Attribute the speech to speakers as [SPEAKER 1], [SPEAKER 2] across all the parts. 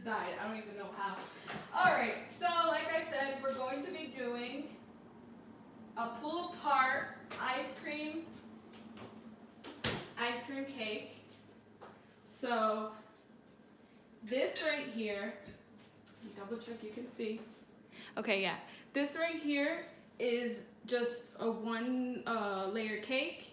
[SPEAKER 1] just died. I don't even know how. All right, so like I said, we're going to be doing a pull apart ice cream cake. So this right here, double check you can see. Okay, yeah. This right here is just a one layer cake,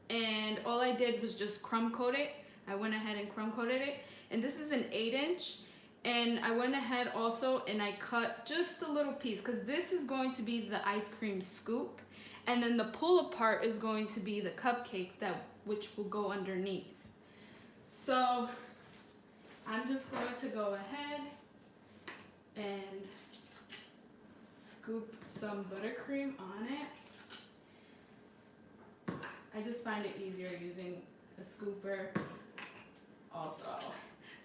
[SPEAKER 1] and all I did was just crumb coat it. I went ahead and crumb coated it, and this is an 8-inch, and I went ahead also and I cut just a little piece because this is going to be the ice cream scoop, and then the pull apart is going to be the cupcake which will go underneath. So I'm just going to go ahead and scoop some buttercream on it. I just find it easier using a scooper. Also,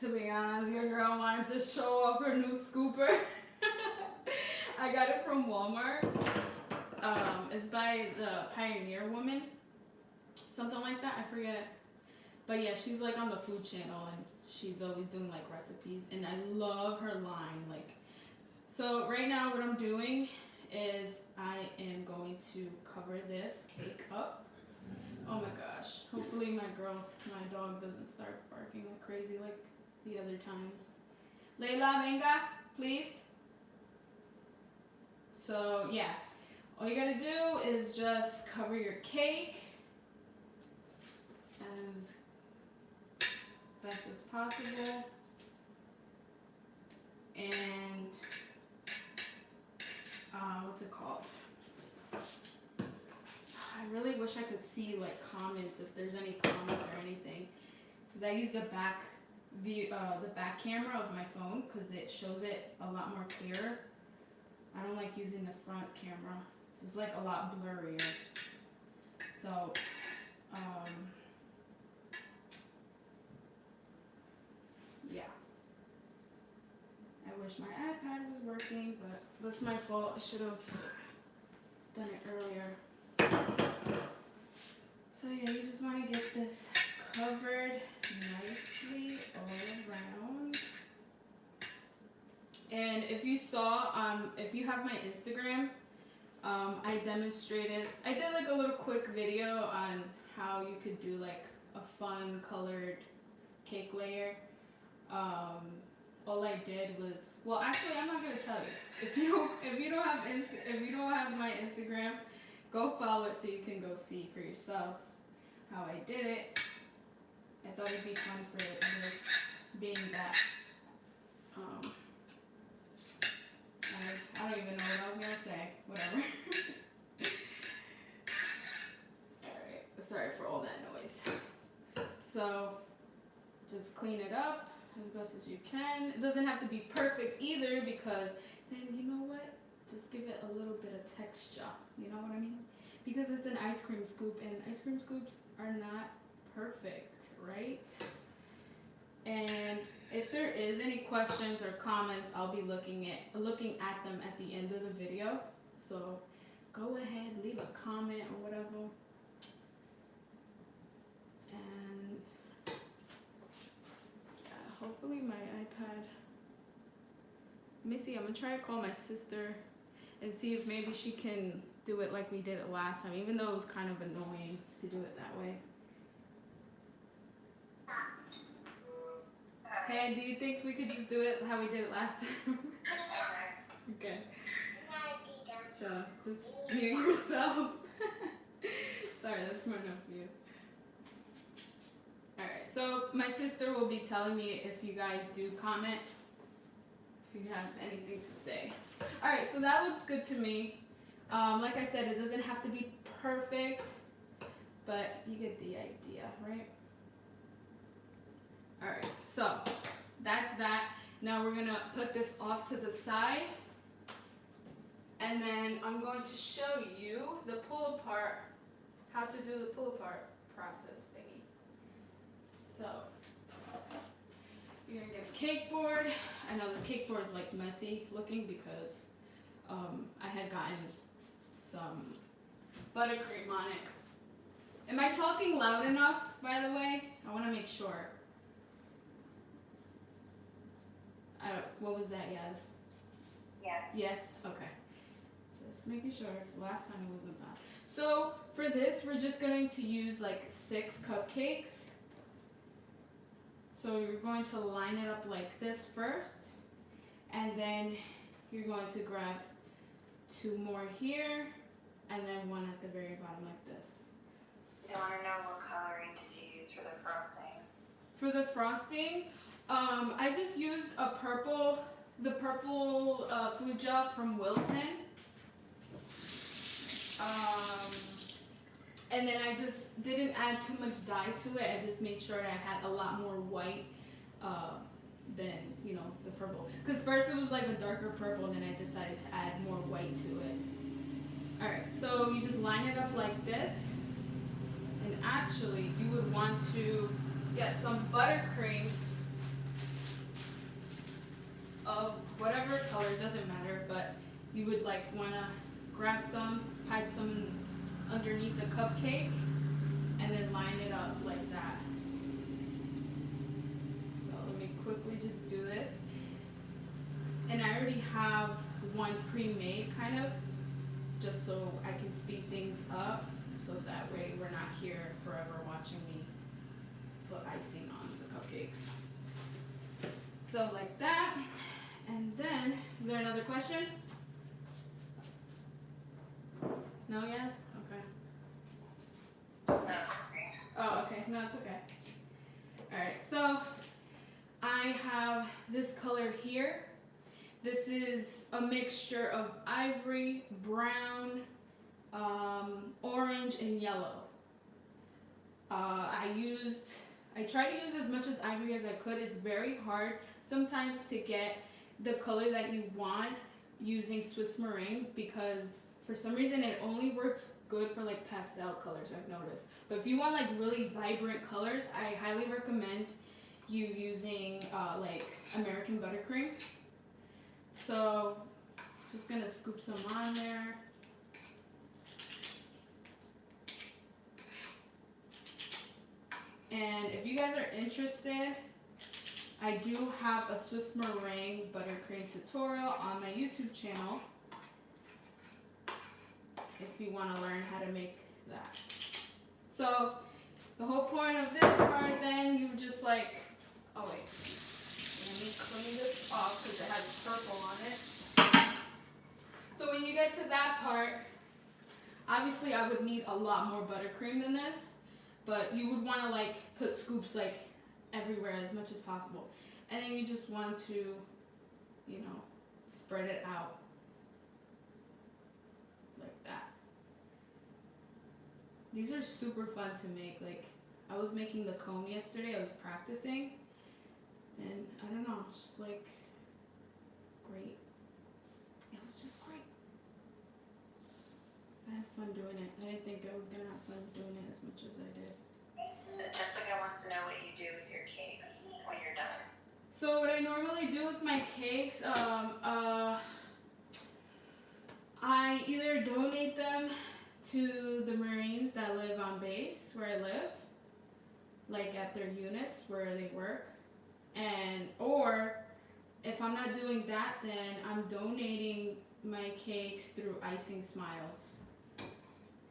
[SPEAKER 1] to be honest, your girl wanted to show off her new scooper. I got it from Walmart. It's by the Pioneer Woman, something like that, I forget. But yeah, she's like on the food channel and she's always doing like recipes, and I love her line. Like, so right now what I'm doing is I am going to cover this cake up. Oh my gosh, hopefully my dog doesn't start barking like crazy like the other times. Layla, venga, please. So yeah, all you gotta do is just cover your cake as best as possible, and what's it called? I really wish I could see like comments, if there's any comments or anything, because I use the back view, the back camera of my phone because it shows it a lot more clearer. I don't like using the front camera. This is like a lot blurrier. So, yeah. I wish my iPad was working, but that's my fault. I should have done it earlier. So yeah, you just want to get this covered nicely all around. And if you saw, if you have my Instagram, I did like a little quick video on how you could do like a fun colored cake layer. All I did was, well, actually, I'm not gonna tell you. If you don't have my Instagram, go follow it so you can go see for yourself how I did it. I thought it'd be fun for this being that. I don't even know what I was gonna say. Whatever. Alright, sorry for all that noise. So just clean it up as best as you can. It doesn't have to be perfect either, because then, you know what? Just give it a little bit of texture. You know what I mean? Because it's an ice cream scoop, and ice cream scoops are not perfect, right? And if there is any questions or comments, I'll be looking at them at the end of the video. So go ahead, leave a comment or whatever. And yeah, hopefully my iPad. Let me see, I'm gonna try to call my sister and see if maybe she can do it like we did it last time, even though it was kind of annoying to do it that way. Hey, do you think we could just do it how we did it last time? Okay. So, just mute yourself. Sorry, that's more enough for you. Alright, so my sister will be telling me if you guys do comment, if you have anything to say. Alright, so that looks good to me. Like I said, it doesn't have to be perfect, but you get the idea, right? Alright, so that's that. Now we're going to put this off to the side. And then I'm going to show you the pull apart, how to do the pull apart process thingy. So you're going to get a cake board. I know this cake board is like messy looking because I had gotten some buttercream on it. Am I talking loud enough, by the way? I want to make sure. What was that, Yaz?
[SPEAKER 2] Yes.
[SPEAKER 1] Yes? Okay. Just making sure, 'cause last time it wasn't bad. So for this, we're just going to use like 6 cupcakes. So you're going to line it up like this first, and then you're going to grab 2 more here, and then 1 at the very bottom like this.
[SPEAKER 2] I want to know what coloring did you use for the frosting?
[SPEAKER 1] For the frosting, I just used the purple food gel from Wilton. And then I just didn't add too much dye to it. I just made sure I had a lot more white than, you know, the purple. Because first it was like a darker purple, and then I decided to add more white to it. Alright, so you just line it up like this. And actually, you would want to get some buttercream of whatever color, doesn't matter, but you would like want to grab some, pipe some underneath the cupcake, and then line it up like that. So let me quickly just do this. And I already have one pre-made kind of, just so I can speed things up, so that way we're not here forever watching me put icing on the cupcakes. So like that, and then, is there another question? No, yes? Okay.
[SPEAKER 2] No, sorry.
[SPEAKER 1] Oh, okay. No, it's okay. Alright, so I have this color here. This is a mixture of ivory, brown, orange, and yellow. I try to use as much as ivory as I could. It's very hard sometimes to get the color that you want using Swiss meringue, because for some reason it only works good for like pastel colors, I've noticed. But if you want like really vibrant colors, I highly recommend you using like American buttercream. So just gonna scoop some on there. And if you guys are interested, I do have a Swiss meringue buttercream tutorial on my YouTube channel if you want to learn how to make that. So the whole point of this part, then you just like, oh wait, let me clean this off because it has purple on it. So when you get to that part, obviously I would need a lot more buttercream than this, but you would want to like put scoops like everywhere as much as possible. And then you just want to, you know, spread it out like that. These are super fun to make. Like, I was making the cone yesterday, I was practicing, and I don't know, it's just like great. It was just great. I had fun doing it. I didn't think I was gonna have fun doing it as much as I did.
[SPEAKER 2] Jessica wants to know what you do with your cakes when you're done.
[SPEAKER 1] So what I normally do with my cakes, I either donate them to the Marines that live on base where I live, like at their units where they work, or if I'm not doing that, then I'm donating my cakes through Icing Smiles.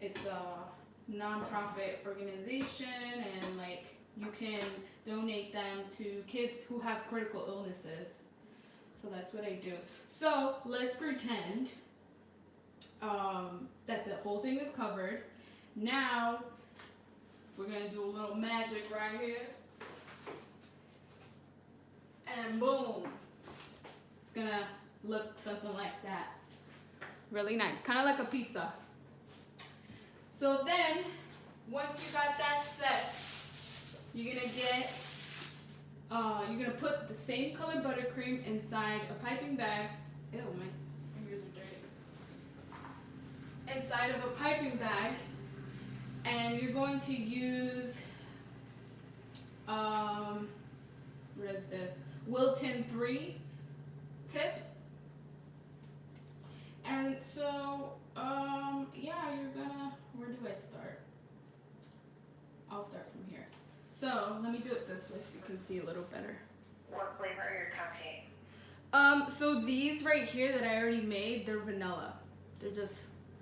[SPEAKER 1] It's a non-profit organization, and like you can donate them to kids who have critical illnesses. So that's what I do. So let's pretend that the whole thing is covered. Now we're gonna do a little magic right here, and boom, it's gonna look something like that. Really nice, kind of like a pizza. So then, once you got that set, you're gonna put the same color buttercream inside a piping bag. Ew, my fingers are dirty. Inside of a piping bag, and you're going to use, what is this? Wilton 3 tip. And so, yeah, where do I start? I'll start from here. So let me do it this way so you can see a little better.
[SPEAKER 2] What flavor are your cupcakes?
[SPEAKER 1] So these right here that I already made, they're vanilla. They're just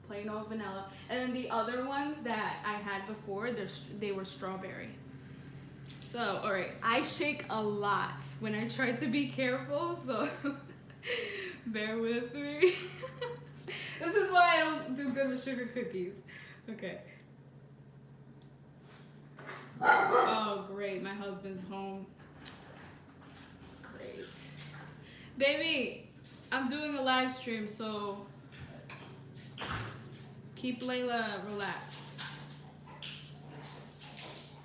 [SPEAKER 1] plain old vanilla. And then the other ones that I had before, they were strawberry. So, all right, I shake a lot when I try to be careful, so bear with me. This is why I don't do good with sugar cookies. Okay. Oh, great, my husband's home. Great. Baby, I'm doing a live stream, so keep Layla relaxed.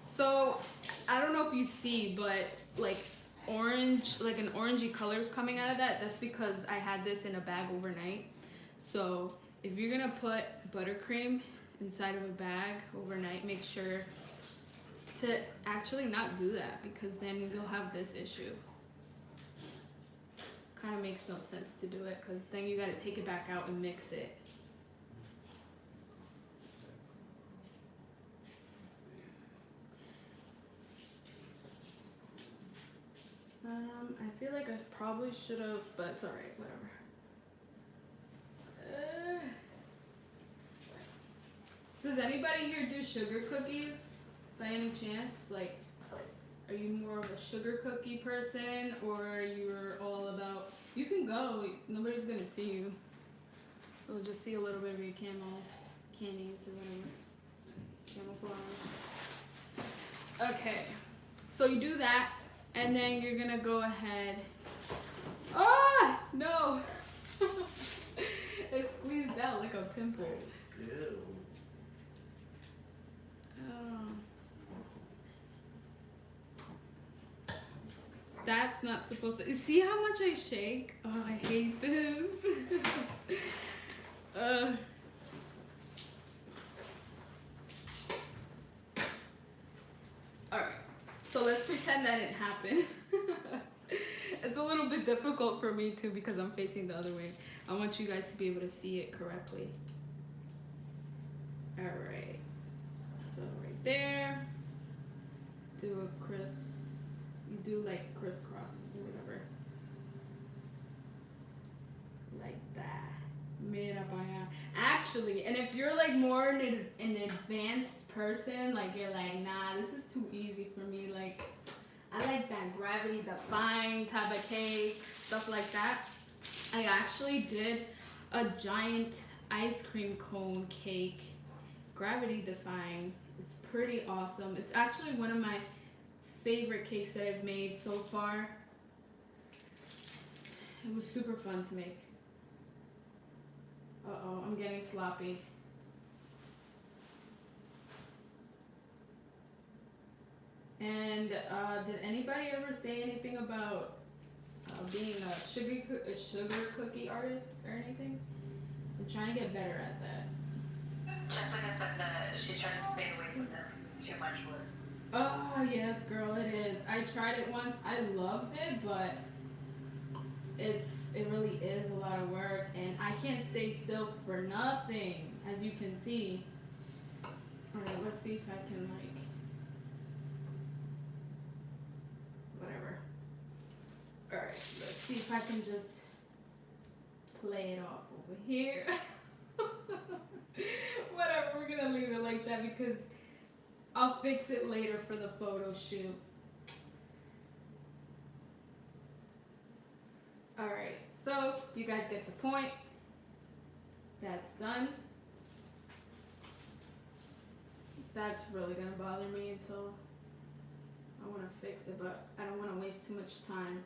[SPEAKER 1] So, I don't know if you see, but like orange, like an orangey color is coming out of that. That's because I had this in a bag overnight. So, if you're gonna put buttercream inside of a bag overnight, make sure to actually not do that, because then you'll have this issue. Kind of makes no sense to do it, because then you got to take it back out and mix it. I feel like I probably should have, but it's alright, whatever. Does anybody here do sugar cookies by any chance? Like, are you more of a sugar cookie person, or you're all about, you can go, nobody's gonna see you. They'll just see a little bit of your candies or whatever. Camouflage. Okay, so you do that, and then you're gonna go ahead. Ah, no! It squeezed out like a pimple.
[SPEAKER 3] Ew.
[SPEAKER 1] Oh. That's not supposed to. See how much I shake? Oh, I hate this. Alright, so let's pretend that didn't happen. It's a little bit difficult for me too because I'm facing the other way. I want you guys to be able to see it correctly. Alright, so right there, do a you do like crisscrosses or whatever. Like that. Mira para. Actually, and if you're like more an advanced person, like you're like, nah, this is too easy for me. Like, I like that gravity defying type of cake, stuff like that. I actually did a giant ice cream cone cake, gravity defying. It's pretty awesome. It's actually one of my favorite cakes that I've made so far. It was super fun to make. Uh-oh, I'm getting sloppy. And did anybody ever say anything about being a sugar cookie artist or anything? I'm trying to get better at that.
[SPEAKER 2] Jessica said that she's trying to stay away from them because it's too much work.
[SPEAKER 1] Oh, yes, girl, it is. I tried it once. I loved it, but it really is a lot of work, and I can't stay still for nothing, as you can see. Alright, let's see if I can, like, whatever. Alright, let's see if I can just play it off over here. Whatever, we're gonna leave it like that because I'll fix it later for the photo shoot. Alright, so you guys get the point. That's done. That's really gonna bother me until I wanna fix it, but I don't wanna waste too much time.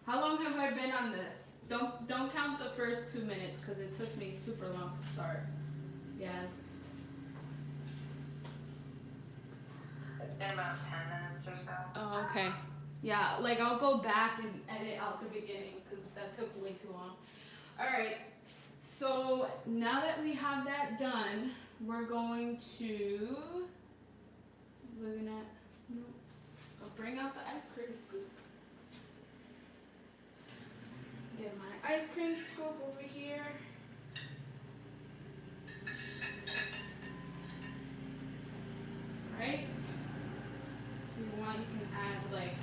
[SPEAKER 1] How long have I been on this? Don't count the first 2 minutes because it took me super long to start. Yes.
[SPEAKER 2] It's been about 10 minutes or so.
[SPEAKER 1] Oh, okay. Yeah, like I'll go back and edit out the beginning because that took way too long. Alright, so now that we have that done, we're going to, just looking at, I'll bring out the ice cream scoop. Get my ice cream scoop over here. Right? If you want, you can add like,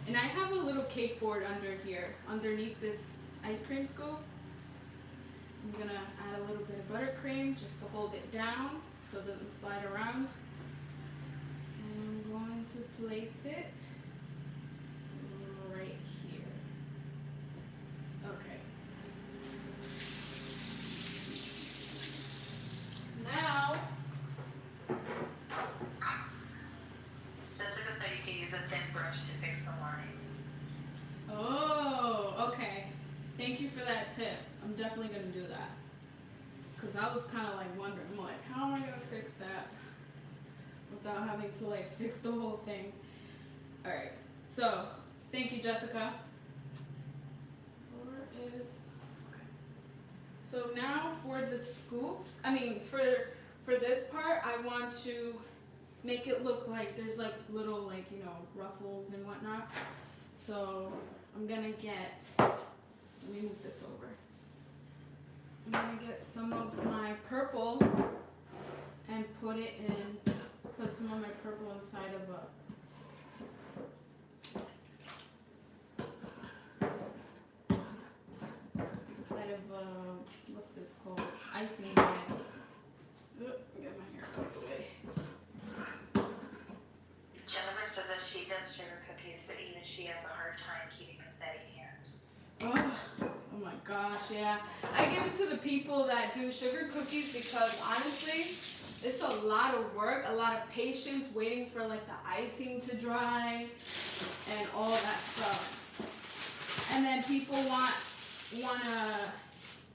[SPEAKER 1] and I have a little a cake board under here, underneath this ice cream scoop. I'm gonna add a little bit of buttercream just to hold it down so it doesn't slide around. And I'm going to place it right here. Okay. Now,
[SPEAKER 2] Jessica said you can use a thin brush to fix the lines.
[SPEAKER 1] oh, okay. Thank you for that tip. I'm definitely gonna do that. Cause I was kind of like wondering, I'm like, how am I gonna fix that without having to like fix the whole thing? All right. So, thank you, Jessica. Where is? Okay. So now for the scoops, for this part, I want to make it look like there's like little like, you know, ruffles and whatnot. So I'm gonna get, let me move this over. I'm gonna get some of my purple and put some of my purple inside of what's this called? Icing bag. Get my hair out of the way.
[SPEAKER 2] Jennifer says that she does sugar cookies, but even she has a hard time keeping a steady hand.
[SPEAKER 1] Oh my gosh, yeah. I give it to the people that do sugar cookies because honestly, it's a lot of work, a lot of patience waiting for like the icing to dry and all that stuff. And then people wanna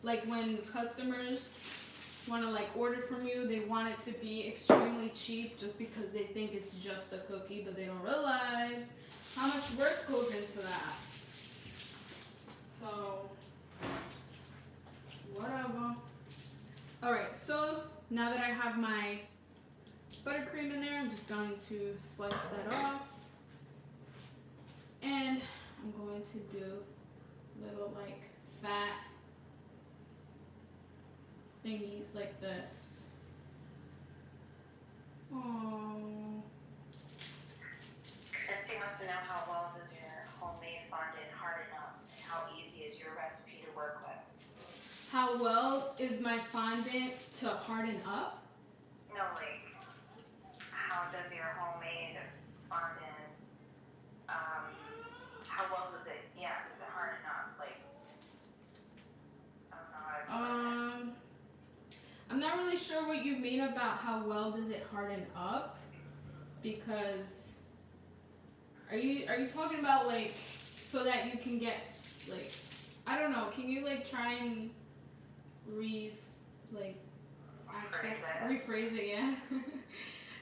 [SPEAKER 1] like when customers wanna like order from you, they want it to be extremely cheap just because they think it's just a cookie, but they don't realize how much work goes into that. So, whatever. Alright, so now that I have my buttercream in there, I'm just going to slice that off. And I'm going to do little like fat thingies like this. Oh.
[SPEAKER 2] Christy wants to know how well does your homemade fondant harden up, and how easy is your recipe to work with?
[SPEAKER 1] How well is my fondant to harden up?
[SPEAKER 2] No, like, how does your homemade fondant, how well does it harden up? Like, I don't know how to explain it.
[SPEAKER 1] I'm not really sure what you mean about how well does it harden up, because are you talking about like so that you can get like, I don't know, can you like try and rephrase it, yeah.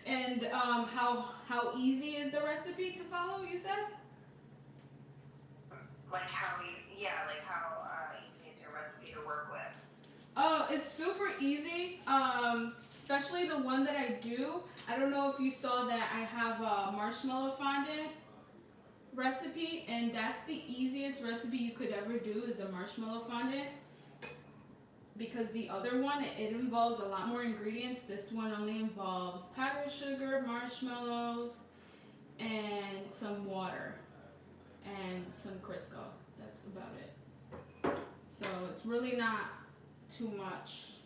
[SPEAKER 1] And how easy is the recipe to follow, you said?
[SPEAKER 2] Like how easy is your recipe to work with?
[SPEAKER 1] Oh, it's super easy. Especially the one that I do. I don't know if you saw that I have a marshmallow fondant recipe, and that's the easiest recipe you could ever do is a marshmallow fondant. Because the other one, it involves a lot more ingredients. This one only involves powdered sugar, marshmallows, and some water, and some Crisco. That's about it. So it's really not too much.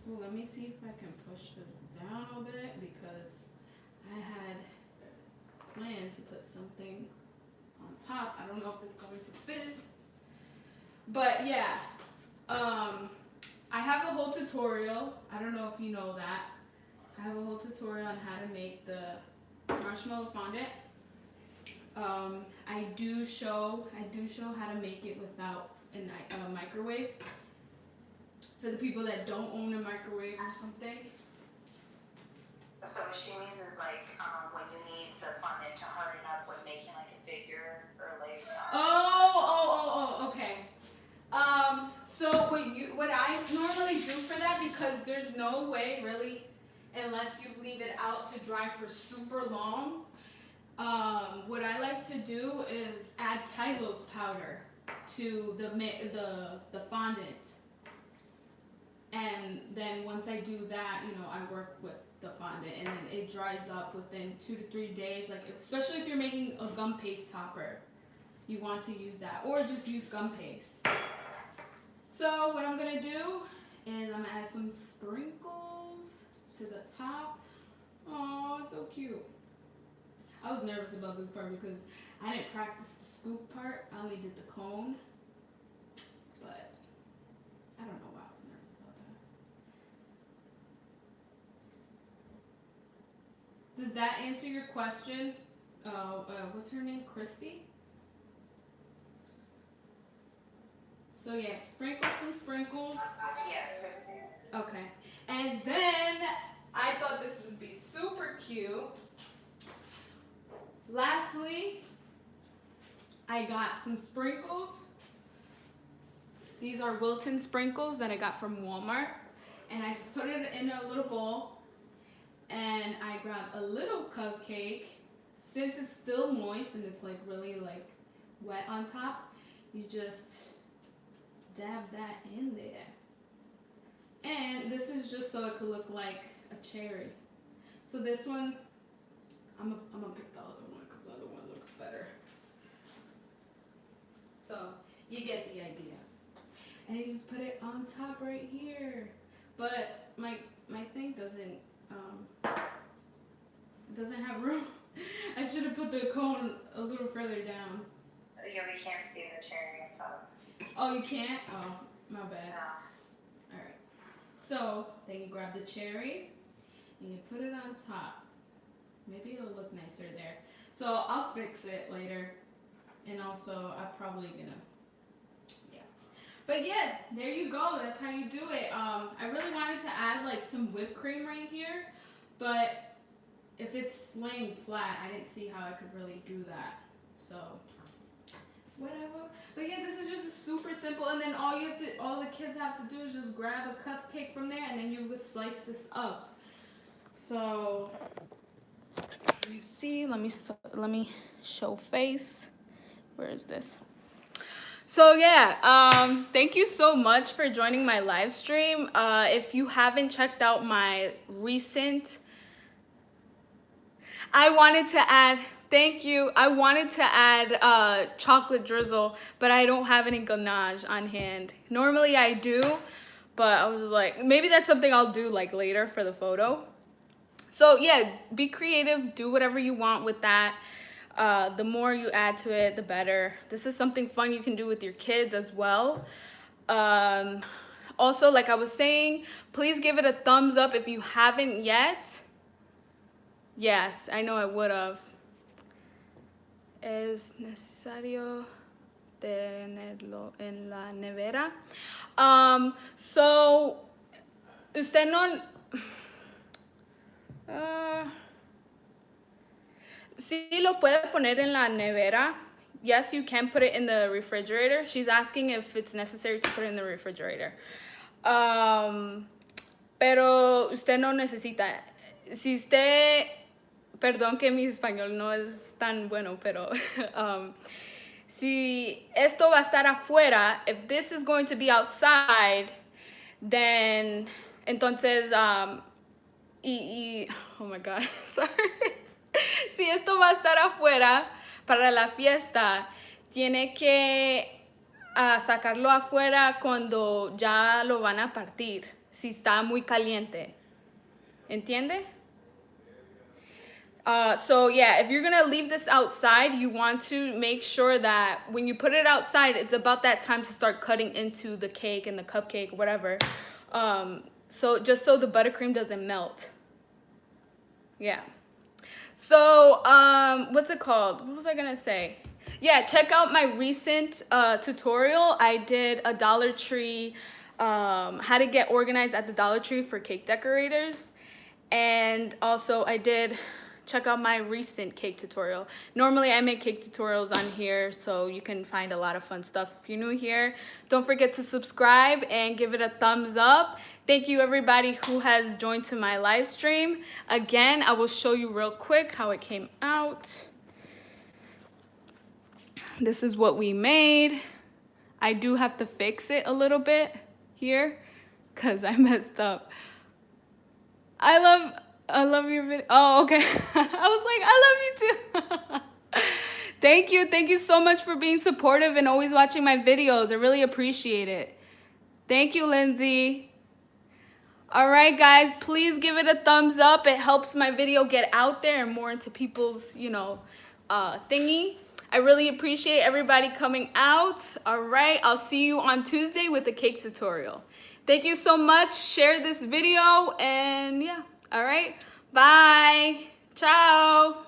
[SPEAKER 1] Well, let me see if I can push this down a bit, because I had planned to put something on top. I don't know if it's going to fit. But yeah, I have a whole tutorial. I don't know if you know that. I have a whole tutorial on how to make the marshmallow fondant. I do show how to make it without a microwave. For the people that don't own a microwave or something.
[SPEAKER 2] So what she means is like when you need the fondant to harden up when making like a figure or like.
[SPEAKER 1] Okay. So what I normally do for that, because there's no way really, unless you leave it out to dry for super long. What I like to do is add Thalias powder to the fondant. And then once I do that, I work with the fondant, and then it dries up within 2 to 3 days. Like especially if you're making a gum paste topper, you want to use that, or just use gum paste. So what I'm gonna do is I'm gonna add some sprinkles to the top. Oh, it's so cute. I was nervous about this part because I didn't practice the scoop part. I only did the cone. But I don't know why I was nervous about that. Does that answer your question? What's her name? Christy? So yeah, sprinkle some sprinkles.
[SPEAKER 2] Yeah, Christy.
[SPEAKER 1] Okay. And then I thought this would be super cute. Lastly, I got some sprinkles. These are Wilton sprinkles that I got from Walmart. And I just put it in a little bowl. And I grabbed a little cupcake. Since it's still moist and it's like really like wet on top, you just dab that in there. And this is just so it could look like a cherry. So this one, I'm gonna pick the other one because the other one looks better. So you get the idea. And you just put it on top right here. But my thing doesn't have room. I should have put the cone a little further down.
[SPEAKER 2] Yeah, we can't see the cherry on top.
[SPEAKER 1] Oh, you can't? Oh, my bad.
[SPEAKER 2] No.
[SPEAKER 1] Alright. So, then you grab the cherry and you put it on top. Maybe it'll look nicer there. So, I'll fix it later. And also, I'm probably gonna, yeah. But yeah, there you go. That's how you do it. I really wanted to add like some whipped cream right here. But if it's laying flat, I didn't see how I could really do that. So, whatever. But yeah, this is just super simple. And then all the kids have to do is just grab a cupcake from there, and then you would slice this up. So, let me see. Let me show face. Where is this? So yeah, thank you so much for joining my live stream. If you haven't checked out my recent, I wanted to add chocolate drizzle, but I don't have any ganache on hand. Normally I do, but I was like, maybe that's something I'll do like later for the photo. So yeah, be creative, do whatever you want with that. The more you add to it, the better. This is something fun you can do with your kids as well. Also, like I was saying, please give it a thumbs up if you haven't yet. Yes, I know I would have. Es necesario tenerlo en la nevera. So, usted no... sí lo puede poner en la nevera. Yes, you can put it in the refrigerator. She's asking if it's necessary to put it in the refrigerator. Pero usted no necesita. Si usted... Perdón que mi español no es tan bueno, pero si esto va a estar afuera, if this is going to be outside, then entonces, oh my God, sorry. Si esto va a estar afuera para la fiesta, tiene que sacarlo afuera cuando ya lo van a partir, si está muy caliente. ¿Entiende? So yeah, if you're gonna leave this outside, you want to make sure that when you put it outside, it's about that time to start cutting into the cake and the cupcake, whatever. So just so the buttercream doesn't melt. Yeah. So, what's it called? What was I gonna say? Yeah, check out my recent tutorial. I did a Dollar Tree, how to get organized at the Dollar Tree for cake decorators. And also I did check out my recent cake tutorial. Normally I make cake tutorials on here, so you can find a lot of fun stuff. If you're new here, don't forget to subscribe and give it a thumbs up. Thank you everybody who has joined to my live stream. Again, I will show you real quick how it came out. This is what we made. I do have to fix it a little bit here because I messed up. I love your video. Oh, okay. I was like, I love you too. Thank you so much for being supportive and always watching my videos. I really appreciate it. Thank you, Lindsay. All right, guys, please give it a thumbs up. It helps my video get out there and more into people's, thingy. I really appreciate everybody coming out. All right, I'll see you on Tuesday with the cake tutorial. Thank you so much. Share this video and yeah. All right, bye. Ciao.